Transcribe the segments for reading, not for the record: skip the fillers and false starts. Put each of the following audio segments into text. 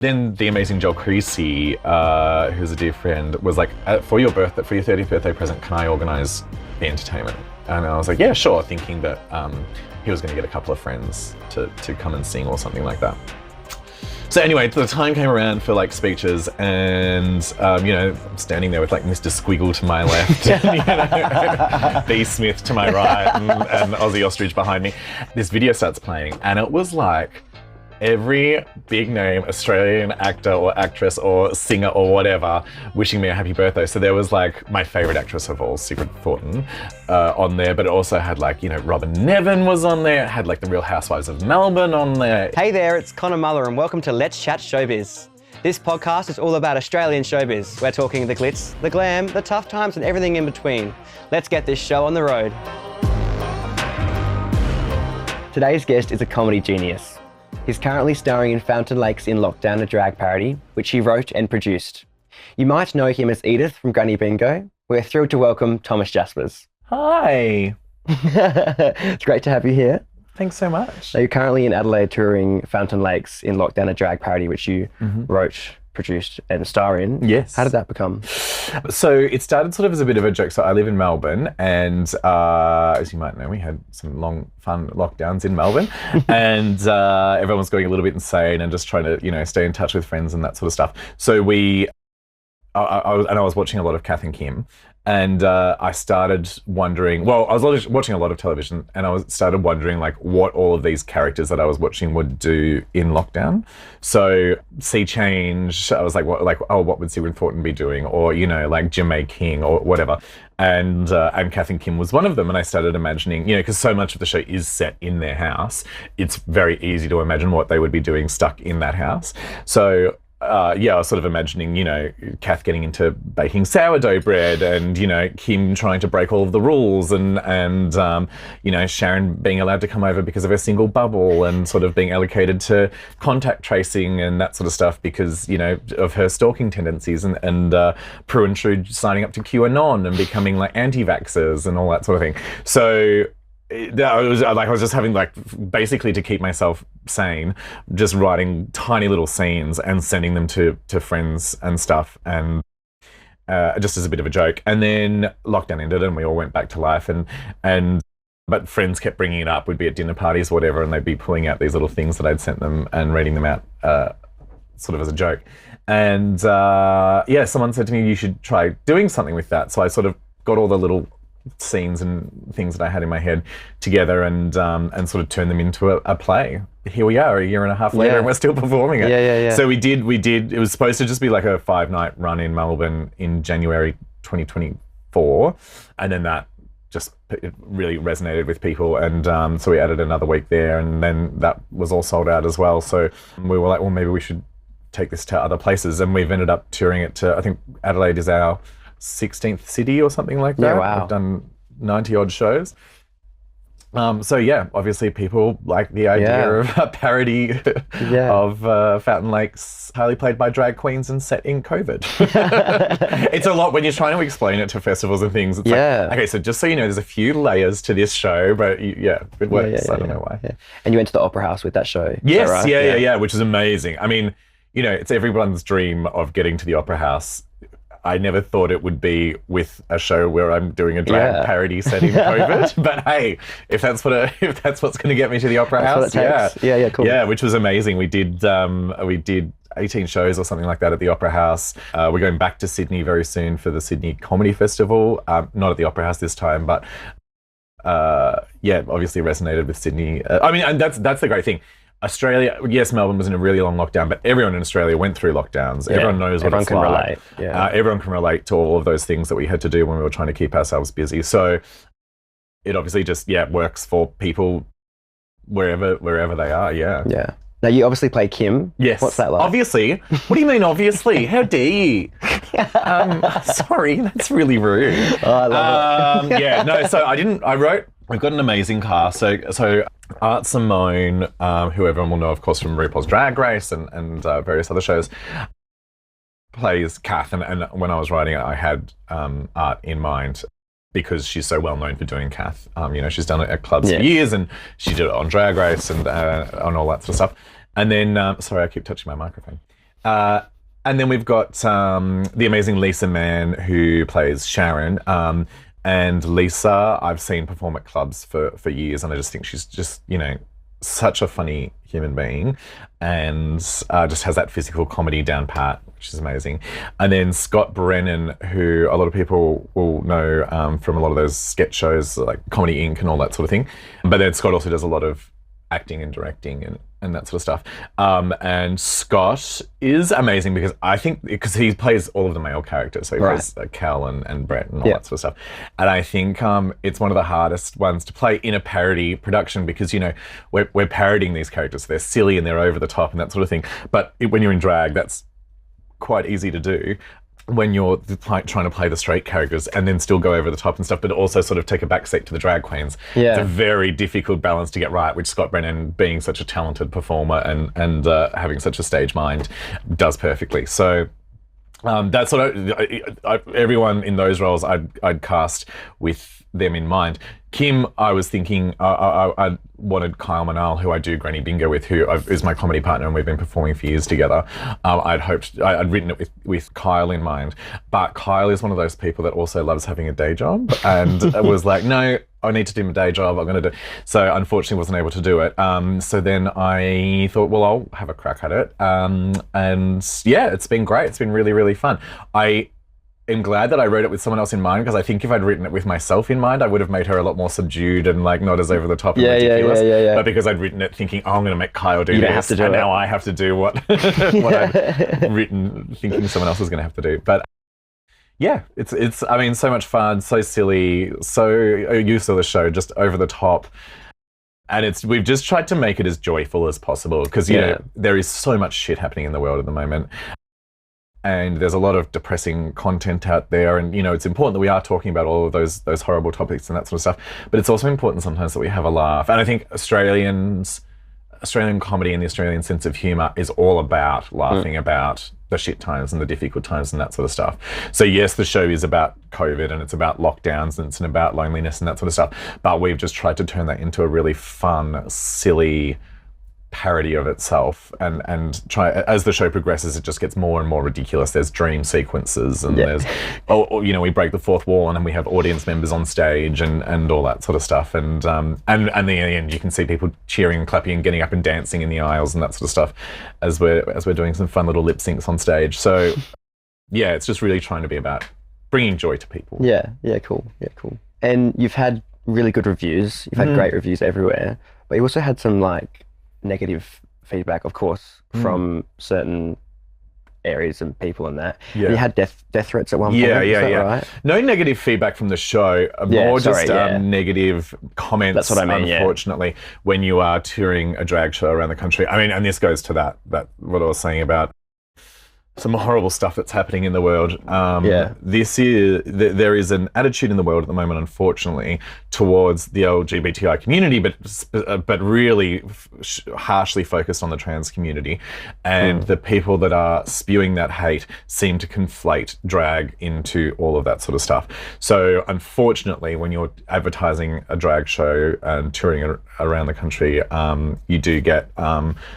Then the amazing Joel Creasey, who's a dear friend, was like, for your 30th birthday present, can I organise the entertainment? And I was like, yeah, sure, thinking that he was going to get a couple of friends to come and sing or something like that. So anyway, the time came around for like speeches, and I'm standing there with like Mr. Squiggle to my left, and, B. Smith to my right, and Aussie Ostrich behind me. This video starts playing, and it was like every big name Australian actor or actress or singer or whatever wishing me a happy birthday. So there was like my favourite actress of all, Sigrid Thornton, on there, but it also had like, Robin Nevin was on there. It had like the Real Housewives of Melbourne on there. Hey there, it's Connor Muller and welcome to Let's Chat Showbiz. This podcast is all about Australian showbiz. We're talking the glitz, the glam, the tough times and everything in between. Let's get this show on the road. Today's guest is a comedy genius. He's currently starring in Fountain Lakes in Lockdown, a drag parody, which he wrote and produced. You might know him as Edith from Granny Bingo. We're thrilled to welcome Thomas Jaspers. Hi. It's great to have you here. Thanks so much. So you're currently in Adelaide touring Fountain Lakes in Lockdown, a drag parody, which you wrote, produced and star in. Yes. How did that become? So it started sort of as a bit of a joke. So I live in Melbourne, and as you might know, we had some long, fun lockdowns in Melbourne, and everyone was going a little bit insane and just trying to, stay in touch with friends and that sort of stuff. So I was watching a lot of Kath and Kim, and I started wondering, I was watching a lot of television, and I started wondering like what all of these characters that I was watching would do in lockdown. So Seachange, I was like, what would Sigrid Thornton be doing? Or, like Jemay King or whatever. And Kath and Kim was one of them. And I started imagining, because so much of the show is set in their house, it's very easy to imagine what they would be doing stuck in that house. So I was sort of imagining, Kath getting into baking sourdough bread, and, Kim trying to break all of the rules, and Sharon being allowed to come over because of her single bubble, and sort of being allocated to contact tracing and that sort of stuff because, of her stalking tendencies, and Prue and True signing up to QAnon and becoming like anti-vaxxers and all that sort of thing. So I was just having basically to keep myself sane, just writing tiny little scenes and sending them to friends and stuff, and just as a bit of a joke. And then lockdown ended and we all went back to life, but friends kept bringing it up. We'd be at dinner parties or whatever, and they'd be pulling out these little things that I'd sent them and reading them out sort of as a joke. And someone said to me, you should try doing something with that. So I sort of got all the little scenes and things that I had in my head together and sort of turned them into a play. Here we are a year and a half later, and we're still performing it. Yeah. So we did, it was supposed to just be like a 5-night run in Melbourne in January 2024. And then that just really resonated with people. And so we added another week there, and then that was all sold out as well. So we were like, well, maybe we should take this to other places. And we've ended up touring it to, I think Adelaide is our 16th city or something like that. Yeah, wow. We've done 90 odd shows. Obviously people like the idea of a parody of Fountain Lakes, highly played by drag queens and set in COVID. It's a lot when you're trying to explain it to festivals and things. It's like, okay, so just so you know, there's a few layers to this show, but it works. I don't know why. Yeah. And you went to the Opera House with that show. Yes, right? yeah, which is amazing. I mean, it's everyone's dream of getting to the Opera House. I never thought it would be with a show where I'm doing a drag parody set in COVID. But hey, if that's what's going to get me to the Opera House, yeah, cool. Yeah, which was amazing. We did 18 shows or something like that at the Opera House. We're going back to Sydney very soon for the Sydney Comedy Festival. Not at the Opera House this time, but obviously resonated with Sydney. And that's the great thing. Australia, yes, Melbourne was in a really long lockdown, but everyone in Australia went through lockdowns. Yeah. Everyone knows what it's like. Relate. Yeah. Everyone can relate to all of those things that we had to do when we were trying to keep ourselves busy. So it obviously just, works for people wherever they are, Yeah. Now, you obviously play Kim. Yes. What's that like? Obviously? What do you mean, obviously? How dare you? Sorry, that's really rude. Oh, I love it. So we've got an amazing cast. So Art Simone, who everyone will know, of course, from RuPaul's Drag Race and various other shows, plays Kath. And when I was writing it, I had Art in mind because she's so well known for doing Kath. She's done it at clubs for years, and she did it on Drag Race and on all that sort of stuff. And then, sorry, I keep touching my microphone. And then we've got the amazing Lisa Mann, who plays Sharon. And Lisa, I've seen perform at clubs for years, and I just think she's just, such a funny human being, and just has that physical comedy down pat, which is amazing. And then Scott Brennan, who a lot of people will know from a lot of those sketch shows like Comedy Inc. and all that sort of thing. But then Scott also does a lot of acting and directing and that sort of stuff. And Scott is amazing because he plays all of the male characters. So he plays Cal and Brett and all that sort of stuff. And I think it's one of the hardest ones to play in a parody production because, we're parodying these characters. So they're silly and they're over the top and that sort of thing. But when you're in drag, that's quite easy to do. When you're trying to play the straight characters and then still go over the top and stuff, but also sort of take a backseat to the drag queens. Yeah. It's a very difficult balance to get right, which Scott Brennan, being such a talented performer and having such a stage mind, does perfectly. So that's sort of everyone in those roles I'd cast with them in mind. Kim, I was thinking I wanted Kyle Manal, who I do Granny Bingo with, who is my comedy partner, and we've been performing for years together. I'd written it with Kyle in mind, but Kyle is one of those people that also loves having a day job, and was like, no, I need to do my day job. I'm going to do. So unfortunately, wasn't able to do it. So then I thought, well, I'll have a crack at it. And yeah, it's been great. It's been really, really fun. I'm glad that I wrote it with someone else in mind, because I think if I'd written it with myself in mind, I would have made her a lot more subdued and like not as over the top and ridiculous. Yeah. But because I'd written it thinking, I'm going to make Kyle do this, and now I have to do what I'd written thinking someone else was going to have to do. But yeah, it's I mean, so much fun, so silly, so you saw the show, just over the top. And we've just tried to make it as joyful as possible because, there is so much shit happening in the world at the moment. And there's a lot of depressing content out there, and it's important that we are talking about all of those horrible topics and that sort of stuff. But it's also important sometimes that we have a laugh. And I think Australian comedy and the Australian sense of humour is all about laughing about the shit times and the difficult times and that sort of stuff. So yes, the show is about COVID and it's about lockdowns and it's about loneliness and that sort of stuff. But we've just tried to turn that into a really fun, silly parody of itself, and try, as the show progresses, it just gets more and more ridiculous. There's dream sequences and there's we break the fourth wall and then we have audience members on stage and all that sort of stuff, and in the end you can see people cheering and clapping and getting up and dancing in the aisles and that sort of stuff as we're doing some fun little lip syncs on stage. So yeah, it's just really trying to be about bringing joy to people. Cool. And you've had really good reviews, you've had great reviews everywhere, but you also had some like negative feedback, of course, from certain areas and people and that. Yeah. And you had death threats at one point. Yeah. Right? No negative feedback from the show, negative comments. That's what I mean. Unfortunately, when you are touring a drag show around the country. I mean, and this goes to that what I was saying about some horrible stuff that's happening in the world. There is an attitude in the world at the moment, unfortunately, towards the LGBTI community, but really harshly focused on the trans community. And the people that are spewing that hate seem to conflate drag into all of that sort of stuff. So unfortunately, when you're advertising a drag show and touring around the country, you do get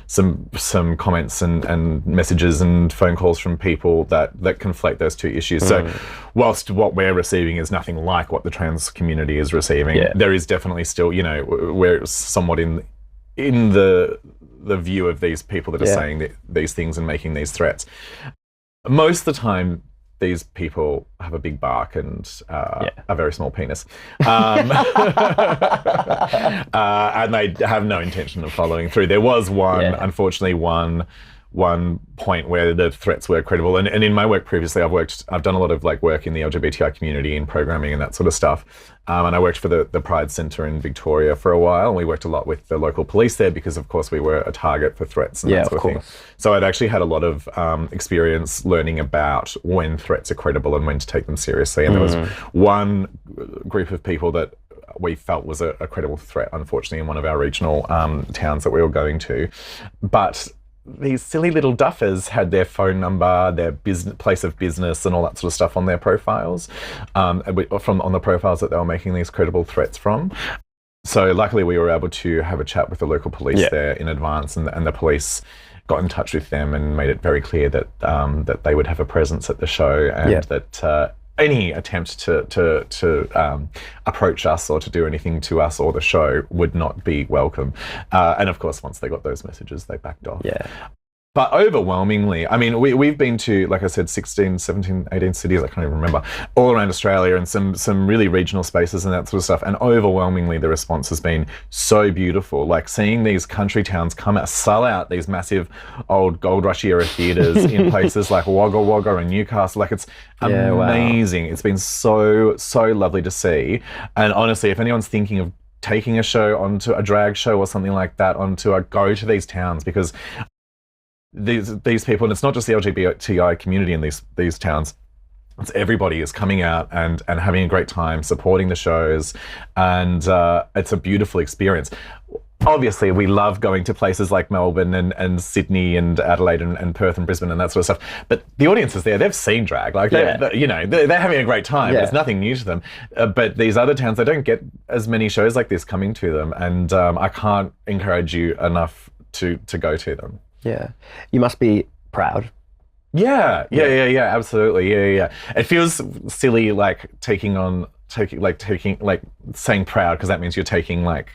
some comments and messages and phone calls from people that conflate those two issues. So whilst what we're receiving is nothing like what the trans community is receiving, there is definitely still, we're somewhat in the view of these people that are saying these things and making these threats. Most of the time, these people have a big bark and a very small penis. And they have no intention of following through. There was unfortunately, one point where the threats were credible. And in my work previously, I've done a lot of like work in the LGBTI community in programming and that sort of stuff. And I worked for the Pride Centre in Victoria for a while. And we worked a lot with the local police there because, of course, we were a target for threats and that sort of thing. So I'd actually had a lot of experience learning about when threats are credible and when to take them seriously. And there was one group of people that we felt was a credible threat, unfortunately, in one of our regional towns that we were going to. But these silly little duffers had their phone number, their place of business and all that sort of stuff on their profiles, on the profiles that they were making these credible threats from. So luckily we were able to have a chat with the local police there in advance, and the police got in touch with them and made it very clear that that they would have a presence at the show, and that any attempt to approach us or to do anything to us or the show would not be welcome. And of course, once they got those messages, they backed off. Yeah. But overwhelmingly, I mean, we've been to, like I said, 16, 17, 18 cities, I can't even remember, all around Australia, and some really regional spaces and that sort of stuff. And overwhelmingly, the response has been so beautiful. Like seeing these country towns come out, sell out these massive old Gold Rush era theatres in places like Wagga Wagga and Newcastle. Like it's amazing. Wow. It's been so lovely to see. And honestly, if anyone's thinking of taking a show onto a drag show or something like that go to these towns, because these people, and it's not just the LGBTI community in these towns, it's everybody is coming out and having a great time, supporting the shows, and it's a beautiful experience. Obviously, we love going to places like Melbourne and Sydney and Adelaide and Perth and Brisbane and that sort of stuff. But the audience is there; they've seen drag, like they're having a great time. It's nothing new to them. But these other towns, they don't get as many shows like this coming to them, and I can't encourage you enough to go to them. Yeah. You must be proud. Yeah, absolutely. Yeah. It feels silly, like saying proud, because that means you're taking like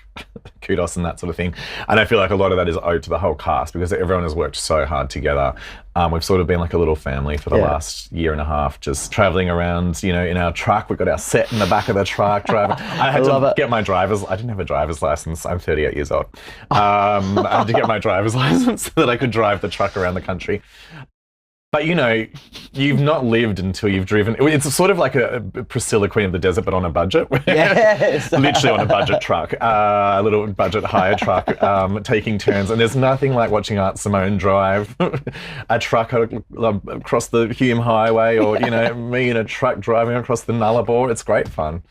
kudos and that sort of thing. And I feel like a lot of that is owed to the whole cast, because everyone has worked so hard together. We've sort of been like a little family for the last year and a half, just traveling around, in our truck. We've got our set in the back of the truck driving. I had to get my I didn't have a driver's license. I'm 38 years old. I had to get my driver's license so that I could drive the truck around the country. But you've not lived until you've driven. It's sort of like a Priscilla, Queen of the Desert, but on a budget. Yes. Literally on a budget truck, a little budget hire truck, taking turns. And there's nothing like watching Art Simone drive a truck across the Hume Highway, or me in a truck driving across the Nullarbor. It's great fun.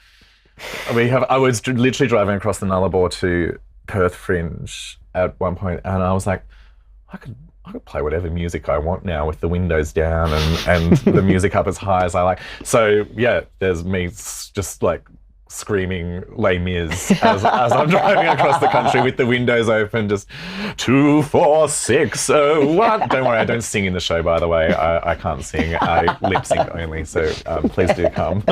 I was literally driving across the Nullarbor to Perth Fringe at one point, and I was like, I could play whatever music I want now with the windows down and the music up as high as I like. So yeah, there's me just like screaming Les Mis as I'm driving across the country with the windows open, just 2, 4, 6, 1. Don't worry, I don't sing in the show, by the way. I can't sing. I lip sync only, so please do come.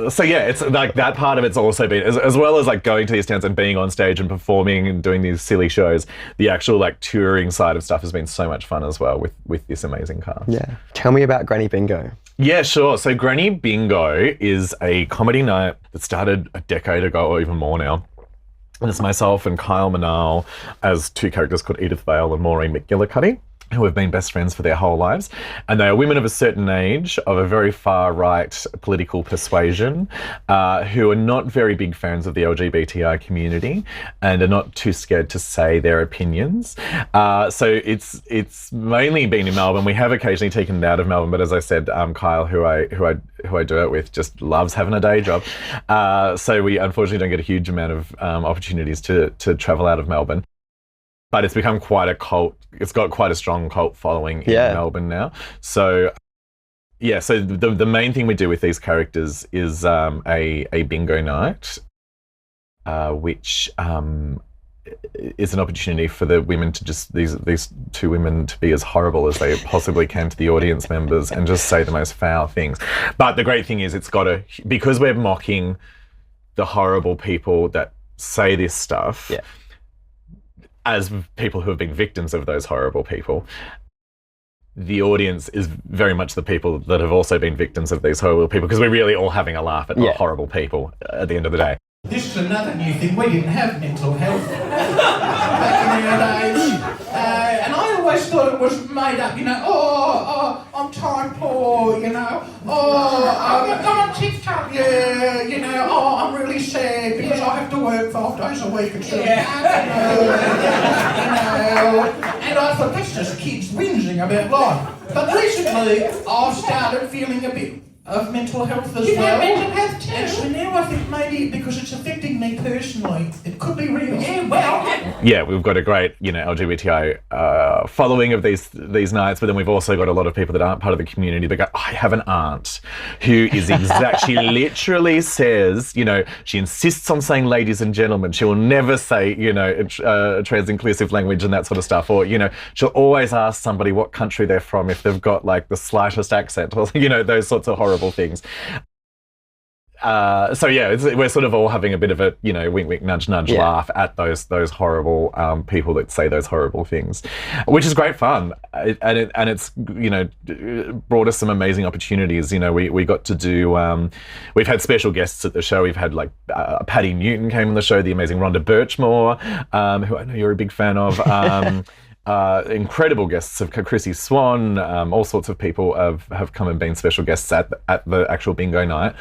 So yeah, it's like that part of it's also been, as well as like going to these towns and being on stage and performing and doing these silly shows, the actual like touring side of stuff has been so much fun as well with this amazing cast. Yeah. Tell me about Granny Bingo. Yeah, sure. So Granny Bingo is a comedy night that started a decade ago or even more now. And it's myself and Kyle Manal as two characters called Edith Vale and Maureen McGillicuddy, who have been best friends for their whole lives. And they are women of a certain age, of a very far-right political persuasion, who are not very big fans of the LGBTI community and are not too scared to say their opinions. So it's mainly been in Melbourne. We have occasionally taken it out of Melbourne, but as I said, Kyle, who I do it with, just loves having a day job. So we unfortunately don't get a huge amount of opportunities to travel out of Melbourne. But it's become quite a cult. It's got quite a strong cult following in Melbourne now. So, yeah. So the main thing we do with these characters is a bingo night, which is an opportunity for the women to just these two women to be as horrible as they possibly can to the audience members and just say the most foul things. But the great thing is, because we're mocking the horrible people that say this stuff. Yeah. As people who have been victims of those horrible people, the audience is very much the people that have also been victims of these horrible people, because we're really all having a laugh at the horrible people at the end of the day. This is another new thing. We didn't have mental health back in our days. And I always thought it was made up, I'm time poor, I'm on TikTok, I'm really sad because I have to work 5 days a week and and I thought, that's just kids whinging about life. But recently, I've started feeling a bit of mental health as You well. have mental health too? And so now I think maybe because it's affecting me personally, it could be real. Yeah, well, Yeah, we've got a great, LGBTI following of these nights, but then we've also got a lot of people that aren't part of the community that go, I have an aunt who is she literally says, she insists on saying ladies and gentlemen. She will never say, trans-inclusive language and that sort of stuff. Or, she'll always ask somebody what country they're from if they've got like the slightest accent or, those sorts of horrible things. So yeah, we're sort of all having a bit of a, wink, wink, nudge, nudge laugh at those horrible people that say those horrible things, which is great fun. And it's, brought us some amazing opportunities. We got to do, we've had special guests at the show. We've had like Patti and Newton came on the show, the amazing Rhonda Birchmore, who I know you're a big fan of. Incredible guests of Chrissy Swan, all sorts of people have come and been special guests at the actual bingo night.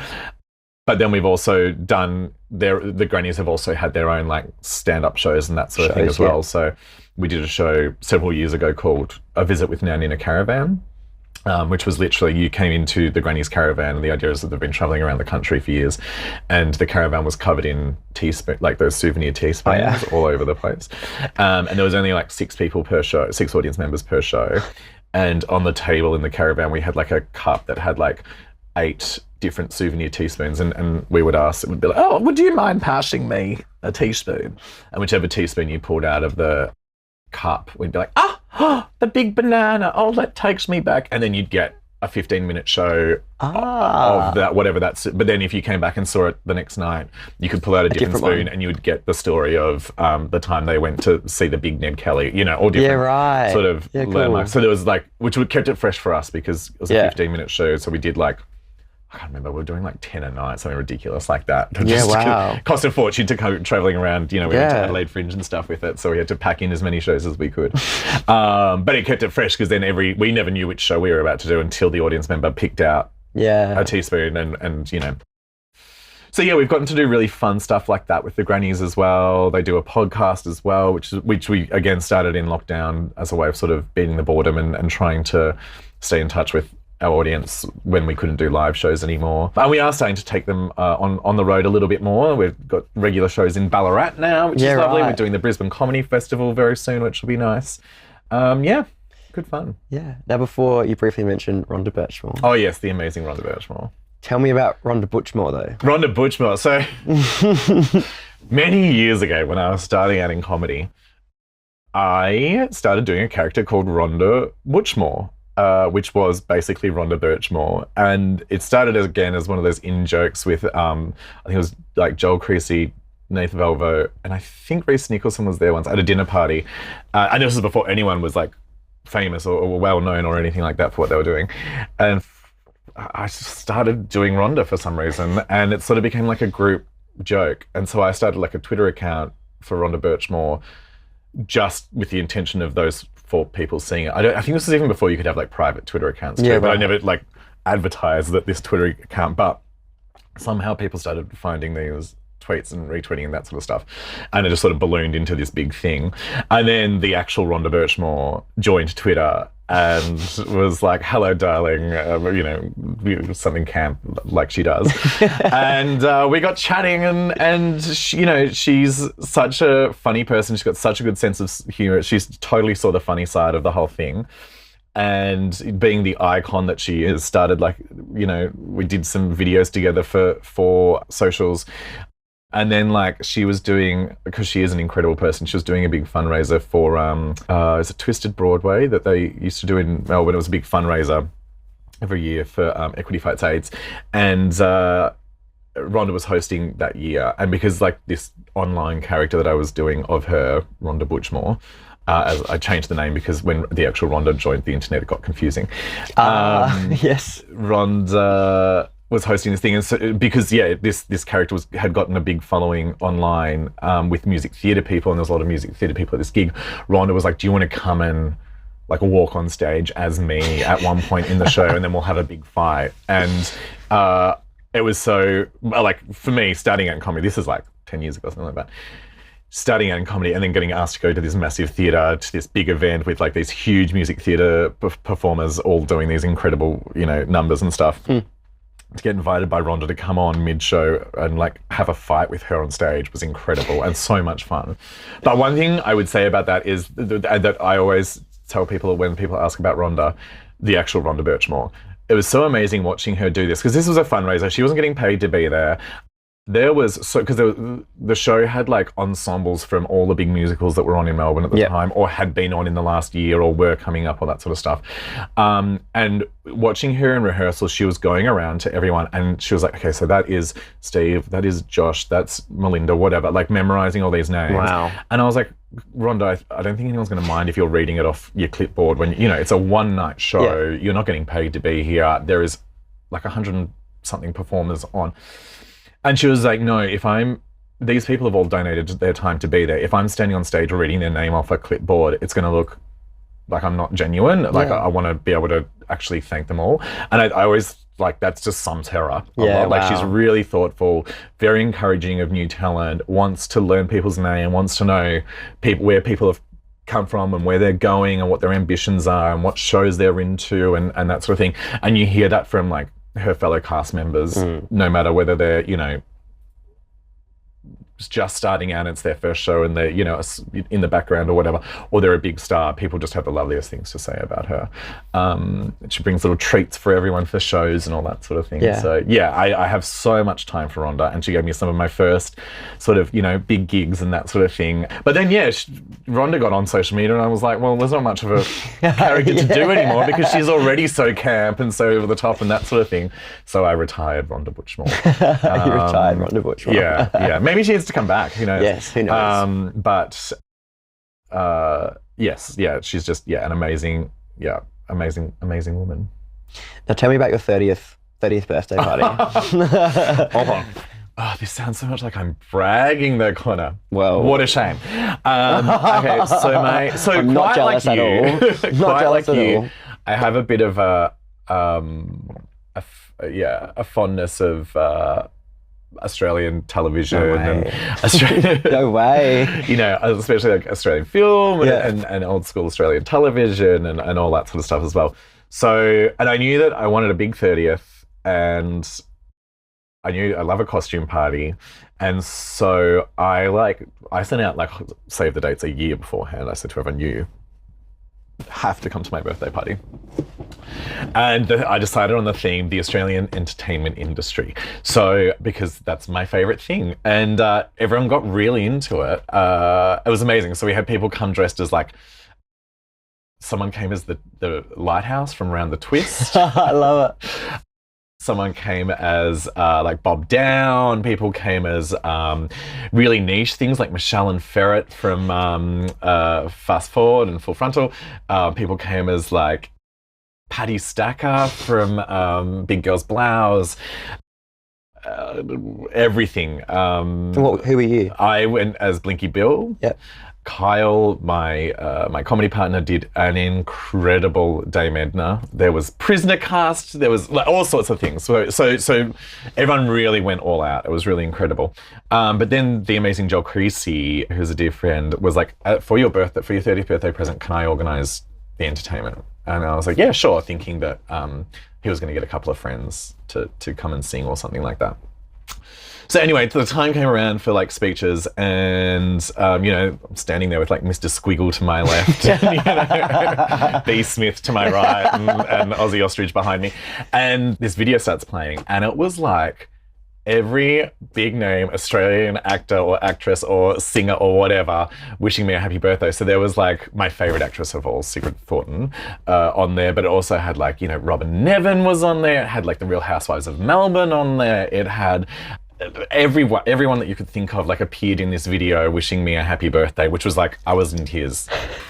But then we've also done the Grannies have also had their own like stand-up shows and that sort of thing as well. So we did a show several years ago called A Visit with Nan in a Caravan, which was literally you came into the Grannies caravan, and the idea is that they've been traveling around the country for years, and the caravan was covered in teaspoon, like those souvenir teaspoons all over the place. And there was only like 6 people per show, 6 audience members per show. And on the table in the caravan, we had like a cup that had like 8 different souvenir teaspoons, and we would ask, it would be like, oh, would you mind passing me a teaspoon? And whichever teaspoon you pulled out of the cup, we'd be like, the big banana, oh, that takes me back. And then you'd get a 15-minute show of that, whatever that's. But then if you came back and saw it the next night, you could pull out a different spoon and you would get the story of the time they went to see the big Ned Kelly, all different sort of landmarks. So there was like, which kept it fresh for us because it was a 15-minute show. So we did like, I can't remember, we were doing like 10 a night, something ridiculous like that. Cost a fortune to go travelling around, we went to Adelaide Fringe and stuff with it, so we had to pack in as many shows as we could. But it kept it fresh because then we never knew which show we were about to do until the audience member picked out a teaspoon and. So yeah, we've gotten to do really fun stuff like that with the Grannies as well. They do a podcast as well, which we again started in lockdown as a way of sort of beating the boredom and trying to stay in touch with our audience when we couldn't do live shows anymore. And we are starting to take them on the road a little bit more. We've got regular shows in Ballarat now, which is lovely. We're doing the Brisbane Comedy Festival very soon, which will be nice. Good fun. Yeah. Now, before you briefly mentioned Rhonda Birchmore. Oh yes, the amazing Rhonda Birchmore. Tell me about Rhonda Butchmore though. Rhonda Butchmore. So many years ago when I was starting out in comedy, I started doing a character called Rhonda Butchmore. Which was basically Rhonda Birchmore. And it started as one of those in-jokes with, I think it was like Joel Creasey, Nathan Velvo, and I think Reese Nicholson was there once at a dinner party. And this was before anyone was like famous or well-known or anything like that for what they were doing. And I just started doing Rhonda for some reason, and it sort of became like a group joke. And so I started like a Twitter account for Rhonda Birchmore just with the intention of those 4 people seeing it. I think this was even before you could have like private Twitter accounts too, but I never like advertised that this Twitter account, but somehow people started finding these tweets and retweeting and that sort of stuff, and it just sort of ballooned into this big thing. And then the actual Rhonda Birchmore joined Twitter and was like, hello darling, something camp like she does. And we got chatting and she, she's such a funny person. She's got such a good sense of humor. She's totally saw the funny side of the whole thing. And being the icon that she is, started like, we did some videos together for socials. And then like she was doing, because she is an incredible person, she was doing a big fundraiser for, is it Twisted Broadway that they used to do in Melbourne? It was a big fundraiser every year for Equity Fights AIDS. And Rhonda was hosting that year. And because like this online character that I was doing of her, Rhonda Butchmore, as I changed the name because when the actual Rhonda joined the internet, it got confusing. Yes. Rhonda was hosting this thing, and so because this character had gotten a big following online with music theatre people, and there was a lot of music theatre people at this gig. Rhonda was like, "Do you want to come and like walk on stage as me at one point in the show, and then we'll have a big fight?" And it was so like for me starting out in comedy. This is like 10 years ago, something like that. Starting out in comedy and then getting asked to go to this massive theatre, to this big event with like these huge music theatre performers all doing these incredible, numbers and stuff. to get invited by Rhonda to come on mid-show and like have a fight with her on stage was incredible and so much fun. But one thing I would say about that is that I always tell people when people ask about Rhonda, the actual Rhonda Birchmore. It was so amazing watching her do this because this was a fundraiser. She wasn't getting paid to be there. There was because the show had like ensembles from all the big musicals that were on in Melbourne at the time, or had been on in the last year, or were coming up, or that sort of stuff. And watching her in rehearsal, she was going around to everyone, and she was like, "Okay, so that is Steve, that is Josh, that's Melinda, whatever." Like memorizing all these names. Wow. And I was like, Rhonda, I don't think anyone's going to mind if you're reading it off your clipboard when it's a one-night show. Yeah. You're not getting paid to be here. There is like 100 and something performers on. And she was like, no, these people have all donated their time to be there. If I'm standing on stage reading their name off a clipboard, it's going to look like I'm not genuine. Like I want to be able to actually thank them all. And I always like, that's just sums her up a lot. Like she's really thoughtful, very encouraging of new talent, wants to learn people's name, wants to know where people have come from and where they're going and what their ambitions are and what shows they're into and that sort of thing. And you hear that from like her fellow cast members, no matter whether they're, just starting out and it's their first show and they're, in the background or whatever, or they're a big star. People just have the loveliest things to say about her. She brings little treats for everyone for shows and all that sort of thing. Yeah. So I have so much time for Rhonda, and she gave me some of my first sort of, big gigs and that sort of thing. But then, Rhonda got on social media and I was like, well, there's not much of a character to do anymore because she's already so camp and so over the top and that sort of thing. So I retired Rhonda Butchmore. You retired Rhonda Butchmore. Yeah. Maybe she needs to come back, who knows? Yes, who knows? She's just an amazing woman. Now tell me about your 30th birthday party. Oh, this sounds so much like I'm bragging though, Connor. Well, what a shame. Okay, so I'm not jealous at all. Not jealous at all. I have a bit of a fondness of Australian television and Australian. No way. Especially like Australian film and old school Australian television and all that sort of stuff as well. So, and I knew that I wanted a big 30th, and I knew I love a costume party. And so I sent out save the dates a year beforehand. I said to everyone, you have to come to my birthday party. And I decided on the theme, the Australian entertainment industry. So, because that's my favorite thing. And everyone got really into it. It was amazing. So we had people come dressed as someone came as the lighthouse from Round the Twist. I love it. Someone came as Bob Down. People came as really niche things like Michelle and Ferret from Fast Forward and Full Frontal. People came as Patty Stacker from Big Girls Blouse. Everything. Who were you? I went as Blinky Bill. Yep. Kyle, my comedy partner, did an incredible Dame Edna. There was Prisoner cast. There was all sorts of things. So everyone really went all out. It was really incredible. But then the amazing Joel Creasey, who's a dear friend, was like, for your 30th birthday present, can I organise the entertainment? And I was like, yeah, sure, thinking that he was going to get a couple of friends to come and sing or something like that. So anyway, the time came around for speeches, and I'm standing there with Mr. Squiggle to my left, and, B. Smith to my right, and Aussie Ostrich behind me, and this video starts playing, and it was every big name Australian actor or actress or singer or whatever wishing me a happy birthday. So there was my favorite actress of all, Sigrid Thornton, on there, but it also had Robin Nevin was on there. It had the Real Housewives of Melbourne on there. It had everyone that you could think of appeared in this video wishing me a happy birthday, which was I was in tears.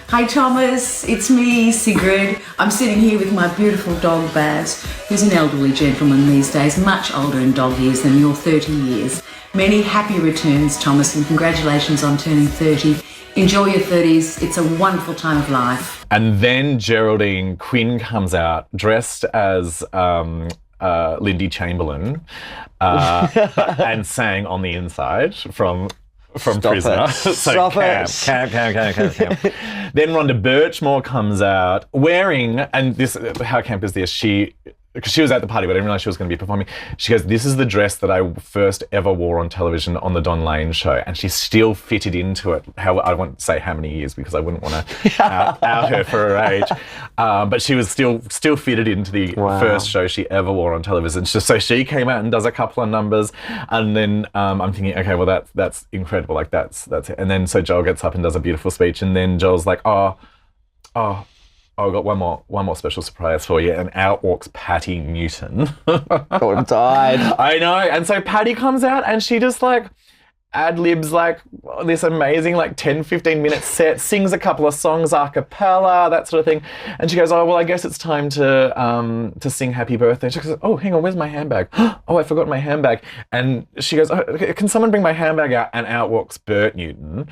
Hi Thomas, it's me, Sigrid. I'm sitting here with my beautiful dog Baz, who's an elderly gentleman these days, much older in dog years than your 30 years. Many happy returns, Thomas, and congratulations on turning 30. Enjoy your 30s. It's a wonderful time of life. And then Geraldine Quinn comes out dressed as Lindy Chamberlain and sang On the Inside from Prisoner. So camp. Then Rhonda Birchmore comes out wearing, and this, how camp is this? She because she was at the party, but I didn't realize she was going to be performing. She goes, "This is the dress that I first ever wore on television on the Don Lane show," and she still fitted into it. I won't say how many years because I wouldn't want to out her for her age, but she was still fitted into the first show she ever wore on television. So she came out and does a couple of numbers, and then I'm thinking, okay, well that's incredible, like that's it. And then so Joel gets up and does a beautiful speech, and then Joel's like, oh. I've got one more special surprise for you, and out walks Patti Newton. God died. I know, and so Patti comes out and she just like ad-libs like this amazing like 10-15 minute set, sings a couple of songs a cappella, that sort of thing, and she goes, "Oh well, I guess it's time to sing Happy Birthday." She goes, "Oh, hang on, where's my handbag? Oh, I forgot my handbag." And she goes, "Oh, can someone bring my handbag out?" And out walks Bert Newton,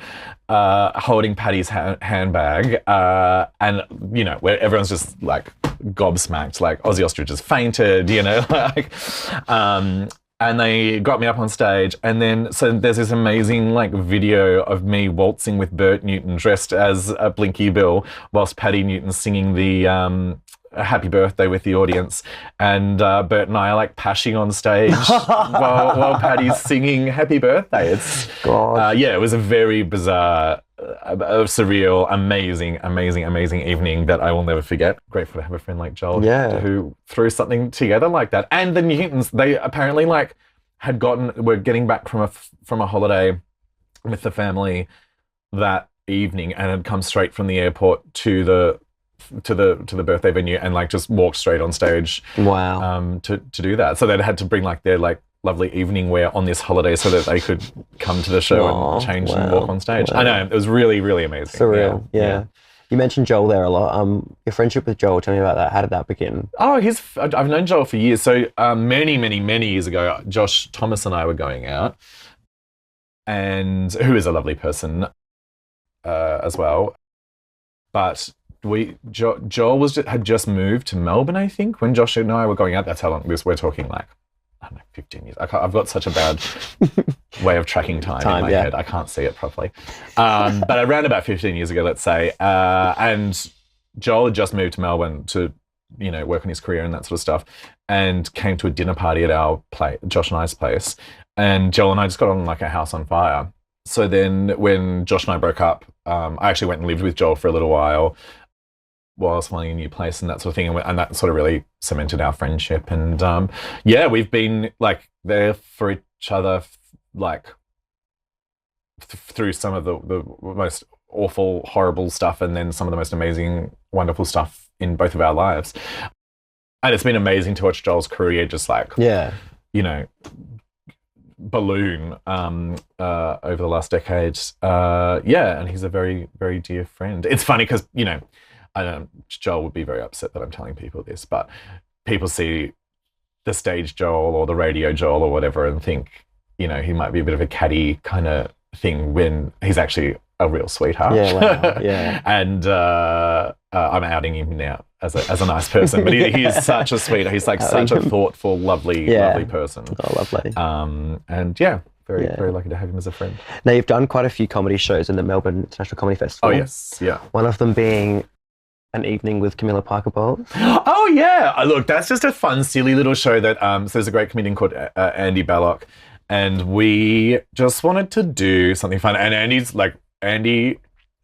holding Patti's handbag, and you know, where everyone's just like gobsmacked, like Aussie ostriches fainted, you know, like. And they got me up on stage, and then so there's this amazing like video of me waltzing with Bert Newton dressed as a Blinky Bill, whilst Patti Newton's singing the Happy Birthday with the audience, and Bert and I are like pashing on stage while Patti's singing Happy Birthday. It's it was a very bizarre, surreal, amazing evening that I will never forget. Grateful to have a friend like Joel who threw something together like that. And the Newtons, they apparently like were getting back from a holiday with the family that evening, and had come straight from the airport to the birthday venue and like just walked straight on stage. Wow. To do that. So they'd had to bring like their like lovely evening wear on this holiday so that they could come to the show and change and walk on stage. I know, it was really, really amazing. Surreal. Yeah. You mentioned Joel there a lot. Your friendship with Joel, tell me about that. How did that begin? Oh, I've known Joel for years. So many years ago, Thomas and I were going out, and who is a lovely person as well. But Joel had just moved to Melbourne, I think, when Josh and I were going out. That's how long we're talking, like, I don't know, 15 years. I've got such a bad way of tracking time in my head. I can't see it properly. But around about 15 years ago, let's say, and Joel had just moved to Melbourne to, you know, work on his career and that sort of stuff, and came to a dinner party at our place, Josh and I's place. And Joel and I just got on like a house on fire. So then when Josh and I broke up, I actually went and lived with Joel for a little while I was finding a new place and that sort of thing, and that sort of really cemented our friendship. And we've been like there for each other, like through some of the most awful, horrible stuff, and then some of the most amazing, wonderful stuff in both of our lives. And it's been amazing to watch Joel's career just like, you know, balloon over the last decade. And he's a very, very dear friend. It's funny because, you know, I know Joel would be very upset that I'm telling people this, but people see the stage Joel or the radio Joel or whatever and think, you know, he might be a bit of a catty kind of thing when he's actually a real sweetheart. And I'm outing him now as a nice person, but he is such a sweetheart. He's like such a thoughtful, lovely person. Oh, lovely. Very lucky to have him as a friend. Now, you've done quite a few comedy shows in the Melbourne International Comedy Festival. Oh, yes. Yeah. One of them being An Evening with Camilla Parker Bowles. Oh, yeah. Look, that's just a fun, silly little show that, so there's a great comedian called Andy Ballock, and we just wanted to do something fun. And Andy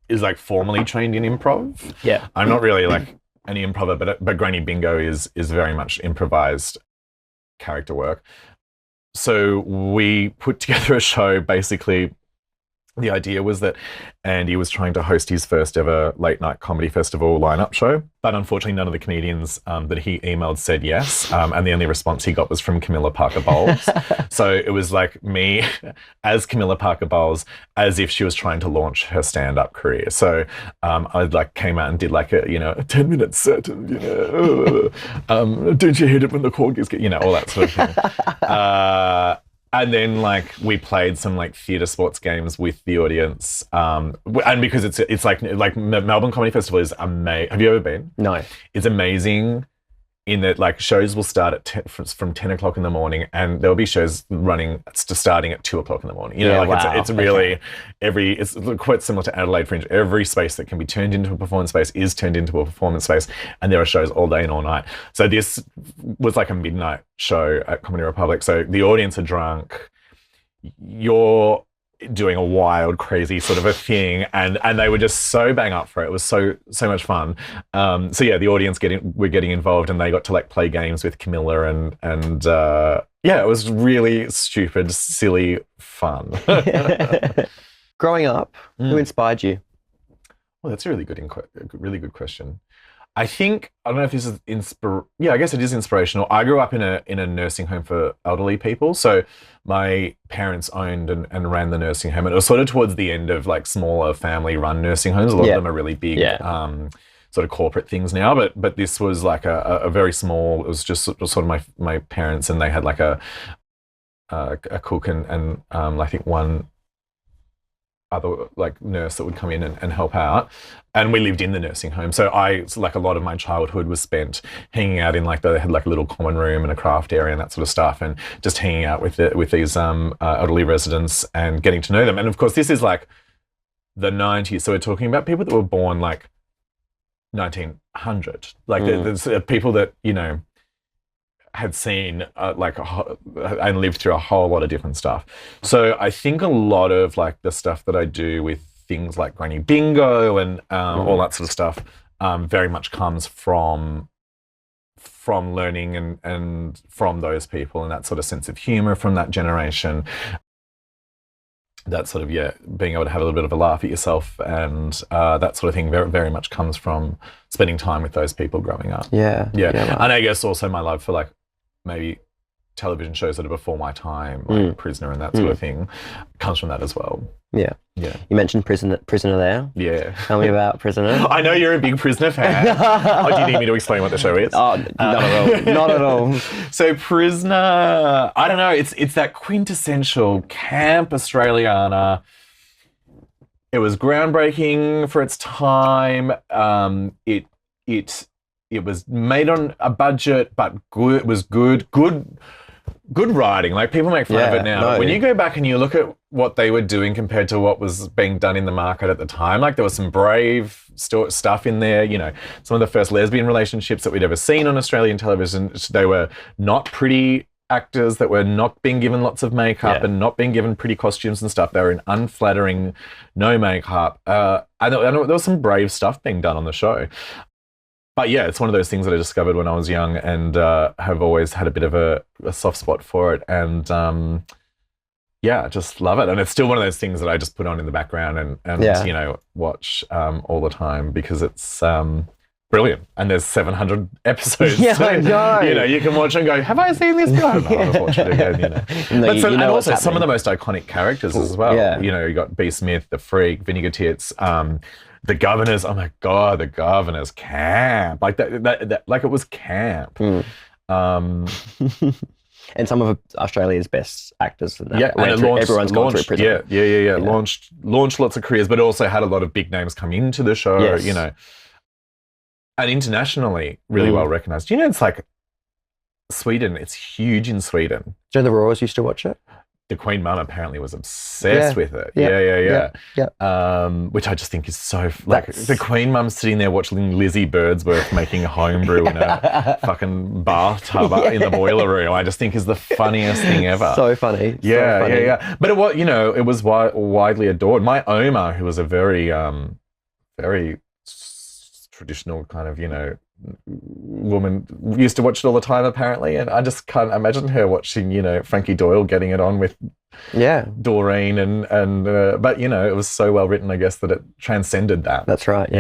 is like formally trained in improv. Yeah. I'm not really like any improver, but Granny Bingo is very much improvised character work. So we put together a show. Basically, the idea was that Andy was trying to host his first ever late night comedy festival lineup show, but unfortunately none of the comedians that he emailed said yes, and the only response he got was from Camilla Parker Bowles. So it was like me as Camilla Parker Bowles, as if she was trying to launch her stand-up career. So I like came out and did like a 10-minute set of, don't you hate it when the corgis get, all that sort of thing. And then like we played some like theatre sports games with the audience, and because it's like Melbourne Comedy Festival is amazing. Have you ever been? No. It's amazing in that, like, shows will start at from 10 o'clock in the morning, and there'll be shows running starting at 2 o'clock in the morning. You know, like wow. it's really it's quite similar to Adelaide Fringe. Every space that can be turned into a performance space is turned into a performance space, and there are shows all day and all night. So this was like a midnight show at Comedy Republic. So the audience are drunk. You're doing a wild, crazy sort of a thing, and they were just so bang up for it. It was so much fun. So yeah, the audience were getting involved, and they got to like play games with Camilla, and yeah, it was really stupid, silly fun. Growing up, who inspired you? Well, that's a really good question. I think, I don't know if this is yeah, I guess it is inspirational. I grew up in a nursing home for elderly people. So my parents owned and ran the nursing home. And it was sort of towards the end of like smaller family run nursing homes. A lot of them are really big sort of corporate things now. But this was like a very small, it was just sort of my parents, and they had like a cook and I think one other like nurse that would come in and help out, and we lived in the nursing home. So like a lot of my childhood was spent hanging out in like they had like a little common room and a craft area and that sort of stuff, and just hanging out with these elderly residents and getting to know them. And of course, this is like the 90s, so we're talking about people that were born like 1900, like there's people that, you know, had seen and lived through a whole lot of different stuff. So I think a lot of like the stuff that I do with things like Granny Bingo and all that sort of stuff very much comes from learning and from those people, and that sort of sense of humor from that generation. That sort of, being able to have a little bit of a laugh at yourself and that sort of thing very, very much comes from spending time with those people growing up. Yeah. And I guess also my love for like maybe television shows that are before my time, like Prisoner and that sort of thing, comes from that as well. Yeah. You mentioned Prisoner there. Yeah. Tell me about Prisoner. I know you're a big Prisoner fan. Do you need me to explain what the show is? Oh, not at all. Not at all. So Prisoner, I don't know, it's that quintessential camp Australiana. It was groundbreaking for its time. It was made on a budget, but good. It was good writing. Like, people make fun of it now. But when you go back and you look at what they were doing compared to what was being done in the market at the time, like there was some brave stuff in there. You know, some of the first lesbian relationships that we'd ever seen on Australian television, they were not pretty actors that were not being given lots of makeup and not being given pretty costumes and stuff. They were in unflattering, no makeup. I know there was some brave stuff being done on the show. But yeah, it's one of those things that I discovered when I was young, and have always had a bit of a soft spot for it. And I just love it. And it's still one of those things that I just put on in the background and you know, watch all the time, because it's brilliant. And there's 700 episodes. Yeah, I know. You know, you can watch and go, have I seen this? No, I'll watch it again, you know. And also some of the most iconic characters as well. Yeah. You know, you got B. Smith, the Freak, Vinegar Tits, the Governors. Oh my God, the Governors, camp. Like that like it was camp. And some of Australia's best actors. And everyone's gone through Prison. Yeah. Launched lots of careers, but also had a lot of big names come into the show, you know. And internationally, really well recognised. You know, it's like Sweden, it's huge in Sweden. Do you know the Royals used to watch it? The Queen Mum apparently was obsessed with it. Yeah. Which I just think is so... Like, the Queen Mum sitting there watching Lizzie Birdsworth making a homebrew in a fucking bathtub in the boiler room, I just think is the funniest thing ever. So funny. Yeah. But it was, you know, it was widely adored. My Oma, who was a very, very traditional kind of, you know, woman, used to watch it all the time apparently, and I just can't imagine her watching, you know, Frankie Doyle getting it on with Doreen and but you know, it was so well written, I guess, that it transcended that. That's right.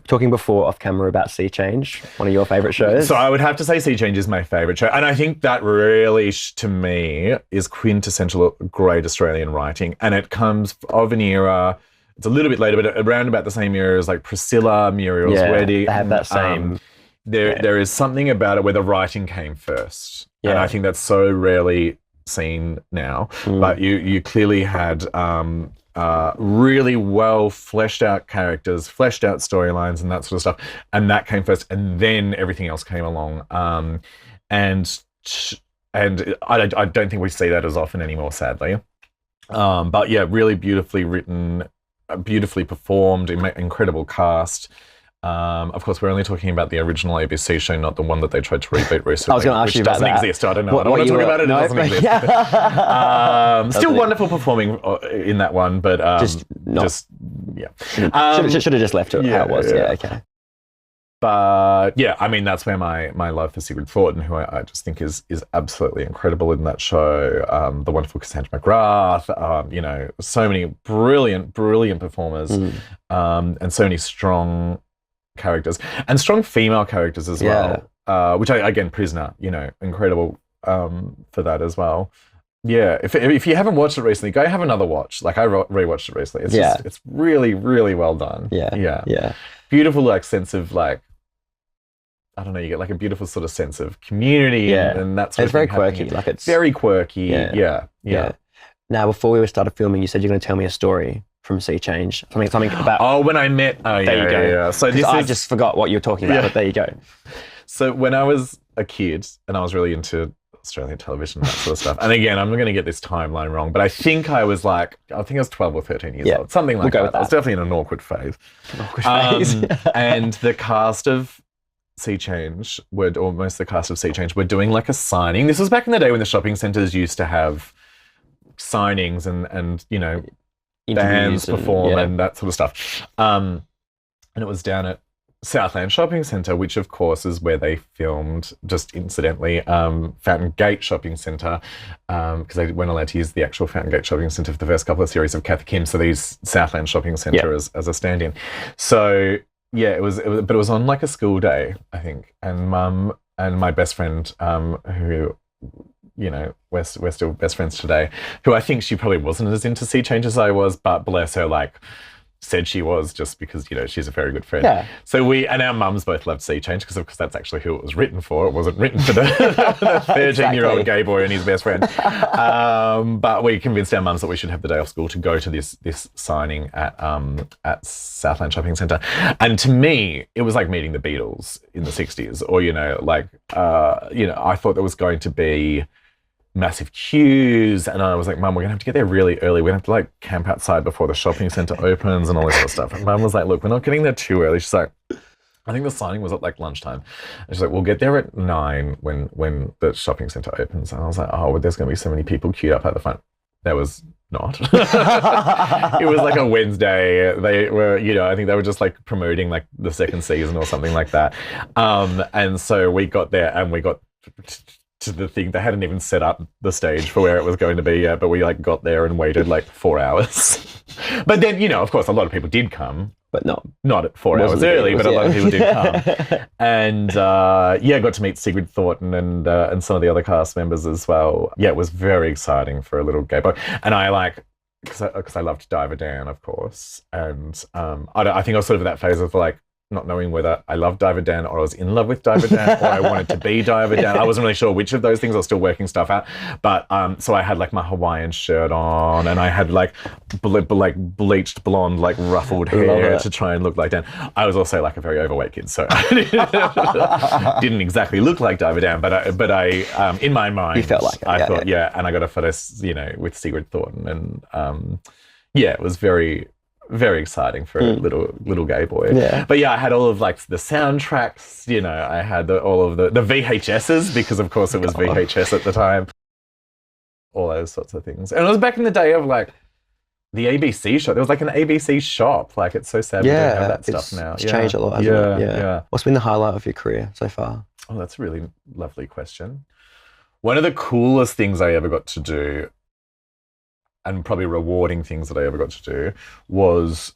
Talking before off camera about Seachange, one of your favourite shows. So I would have to say Seachange is my favourite show, and I think that really to me is quintessential great Australian writing, and it comes of an era. It's a little bit later, but around about the same era as like Priscilla, Muriel's Wedding. They have that same. There is something about it where the writing came first, and I think that's so rarely seen now. But you clearly had really well fleshed out characters, fleshed out storylines, and that sort of stuff. And that came first, and then everything else came along. And I don't think we see that as often anymore, sadly. But yeah, really beautifully written, beautifully performed, incredible cast. Of course, we're only talking about the original ABC show, not the one that they tried to reboot recently. I was going to ask you about that. Which doesn't exist. I don't know. I don't want to talk about it. It doesn't exist. Still wonderful performing in that one, but should have just left it how it was. Yeah, okay. But yeah, I mean, that's where my love for Sigrid Thornton, who I just think is absolutely incredible in that show. The wonderful Cassandra McGrath, so many brilliant performers, and so many strong characters and strong female characters as well. Which again, Prisoner, incredible for that as well. Yeah, if you haven't watched it recently, go have another watch. Like I rewatched it recently. It's really, really well done. Yeah. Beautiful sense of I don't know, you get a beautiful sort of sense of community and that sort of thing. It's very quirky. It's very quirky. Yeah. Now, before we started filming, you said you're going to tell me a story from Seachange. Something about... when I met... Oh, there you go. Yeah. So I just forgot what you were talking about, but there you go. So when I was a kid and I was really into Australian television, that sort of stuff. And again, I'm not going to get this timeline wrong, but I think I was 12 or 13 years old, something like that. I was definitely in an awkward phase. And the cast of Seachange most of the cast of Seachange were doing a signing. This was back in the day when the shopping centres used to have signings and bands perform and that sort of stuff. And it was down at Southland Shopping Centre, which of course is where they filmed, just incidentally, Fountain Gate Shopping Centre, because they weren't allowed to use the actual Fountain Gate Shopping Centre for the first couple of series of Kathy Kim, so they used Southland Shopping Centre as a stand-in. So yeah, it was on a school day, I think, and Mum and my best friend, who, we're still best friends today, who I think she probably wasn't as into Seachange as I was, but bless her, said she was, just because, she's a very good friend. Yeah. So and our mums both loved Seachange because that's actually who it was written for. It wasn't written for the 13-year-old gay boy and his best friend. But we convinced our mums that we should have the day off school to go to this signing at Southland Shopping Centre. And to me, it was like meeting the Beatles in the 60s, or, I thought there was going to be massive queues, and I was like, Mum, we're gonna have to get there really early. We're gonna have to camp outside before the shopping centre opens and all this sort of stuff. And Mum was like, look, we're not getting there too early. She's like, I think the signing was at lunchtime. And she's like, we'll get there at 9 when the shopping centre opens. And I was like, oh, well, there's gonna be so many people queued up at the front. There was not. It was a Wednesday. They were, I think they were just promoting the second season or something like that. And so we got there and we got to the thing. They hadn't even set up the stage for where it was going to be yet, but we got there and waited 4 hours. But then, of course, a lot of people did come, but not at 4 hours early, but a lot of people did come. And got to meet Sigrid Thornton and some of the other cast members as well. Yeah, it was very exciting for a little gay boy. And I because I loved Diver Dan, of course. And I think I was sort of at that phase of not knowing whether I loved Diver Dan or I was in love with Diver Dan or I wanted to be Diver Dan. I wasn't really sure which of those things. I was still working stuff out. But so I had my Hawaiian shirt on, and I had bleached blonde, ruffled hair to try and look like Dan. I was also a very overweight kid, so I didn't exactly look like Diver Dan, but I in my mind, you felt like it. I thought, and I got a photo, with Sigrid Thornton, and it was very, very exciting for a little gay boy. Yeah. But I had all of the soundtracks, I had all of the VHSs, because of course it was VHS at the time. All those sorts of things. And it was back in the day of the ABC shop. There was an ABC shop. It's so sad we don't have that stuff now. It's changed a lot, hasn't it? Yeah. What's been the highlight of your career so far? Oh, that's a really lovely question. One of the coolest things I ever got to do, and probably rewarding things that I ever got to do, was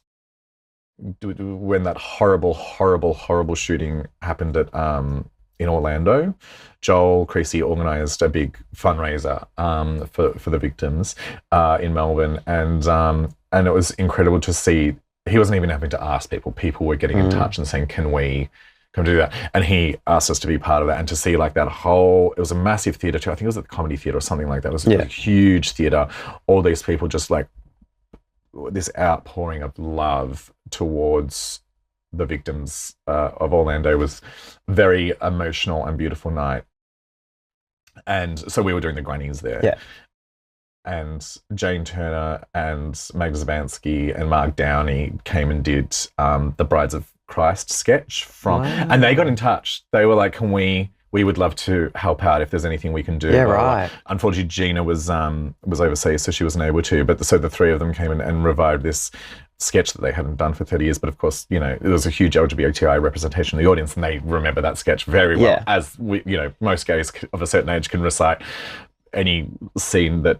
when that horrible shooting happened at in Orlando. Joel Creasey organised a big fundraiser for the victims in Melbourne, and it was incredible to see. He wasn't even having to ask people. People were getting in touch and saying, "Can we come do that?" And he asked us to be part of that, and to see that whole, it was a massive theatre too. I think it was at the Comedy Theatre or something like that. It was a huge theatre. All these people just this outpouring of love towards the victims of Orlando. It was very emotional and beautiful night. And so we were doing the grannies there. Yeah. And Jane Turner and Meg Zabansky and Mark Downey came and did the Brides of Christ sketch and they got in touch. They were like, we would love to help out if there's anything we can do. Yeah, right. Unfortunately, Gina was overseas, so she wasn't able to. But so the three of them came in and revived this sketch that they hadn't done for 30 years. But of course, there was a huge LGBTI representation in the audience, and they remember that sketch very well, as most gays of a certain age can recite any scene that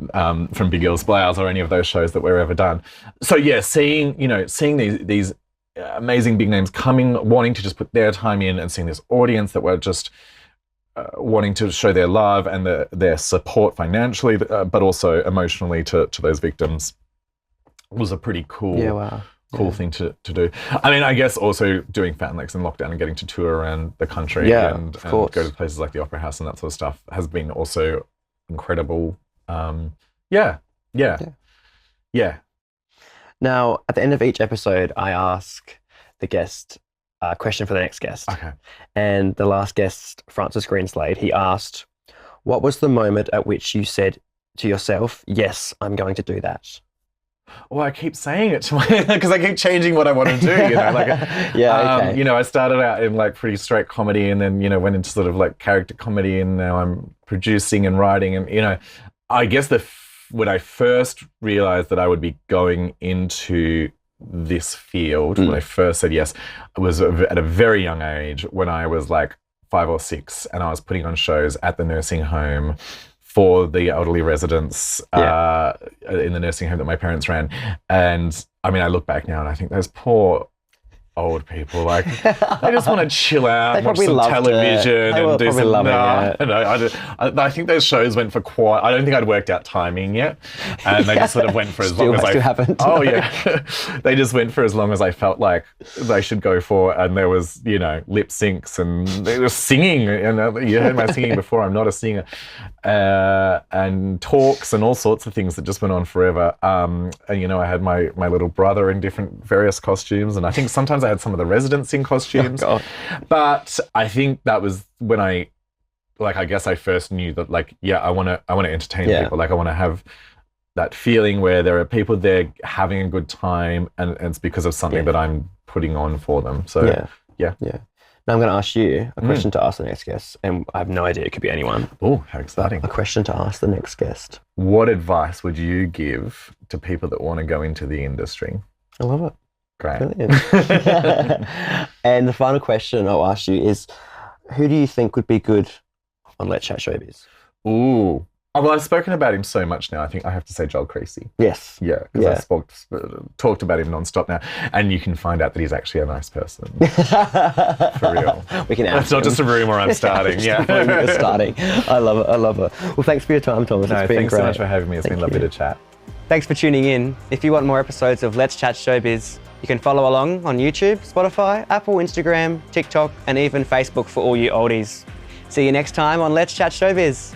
from Big Girls Blouse or any of those shows that we've ever done. So yeah, seeing these amazing big names coming, wanting to just put their time in, and seeing this audience that were just wanting to show their love and their support financially, but also emotionally to those victims, was a pretty cool thing to do. I mean, I guess also doing Fat and Lex in lockdown and getting to tour around the country and go to places like the Opera House and that sort of stuff has been also incredible. Yeah. Now, at the end of each episode, I ask the guest a question for the next guest. Okay. And the last guest, Francis Greenslade, he asked, what was the moment at which you said to yourself, yes, I'm going to do that? Well, I keep saying it to because I keep changing what I want to do, okay. I started out in like pretty straight comedy, and then, went into sort of like character comedy, and now I'm producing and writing. And, I guess when I first realized that I would be going into this field, when I first said yes, it was at a very young age, when I was like 5 or 6, and I was putting on shows at the nursing home for the elderly residents in the nursing home that my parents ran. And I mean, I look back now and I think those poor old people, like, they just want to chill out, watch some television and do some... I think those shows went for quite... I don't think I'd worked out timing yet. And they just sort of went for as long as I... haven't. Oh, yeah. They just went for as long as I felt like they should go for. And there was, lip syncs, and they were singing. You heard my singing before. I'm not a singer. And talks and all sorts of things that just went on forever. And, I had my little brother in different various costumes. And I think sometimes I had some of the residents in costumes. Oh, but I think that was when I guess I first knew that, like, I want to entertain people. Like, I want to have that feeling where there are people there having a good time, and it's because of something that I'm putting on for them. So, yeah. Now I'm going to ask you a question to ask the next guest, and I have no idea. It could be anyone. Oh, how exciting. A question to ask the next guest. What advice would you give to people that want to go into the industry? I love it. Great. Brilliant. And the final question I'll ask you is, who do you think would be good on Let's Chat Showbiz? Ooh. Oh, well, I've spoken about him so much now, I think I have to say Joel Creasey. Yes. Yeah, because I talked about him nonstop now, and you can find out that he's actually a nice person. For real. We can ask It's not just a rumour I'm starting. You're starting. I love it. Well, thanks for your time, Thomas. No, It's been thanks great. so much for having me. It's been lovely to chat. Thanks for tuning in. If you want more episodes of Let's Chat Showbiz, you can follow along on YouTube, Spotify, Apple, Instagram, TikTok, and even Facebook for all you oldies. See you next time on Let's Chat Showbiz.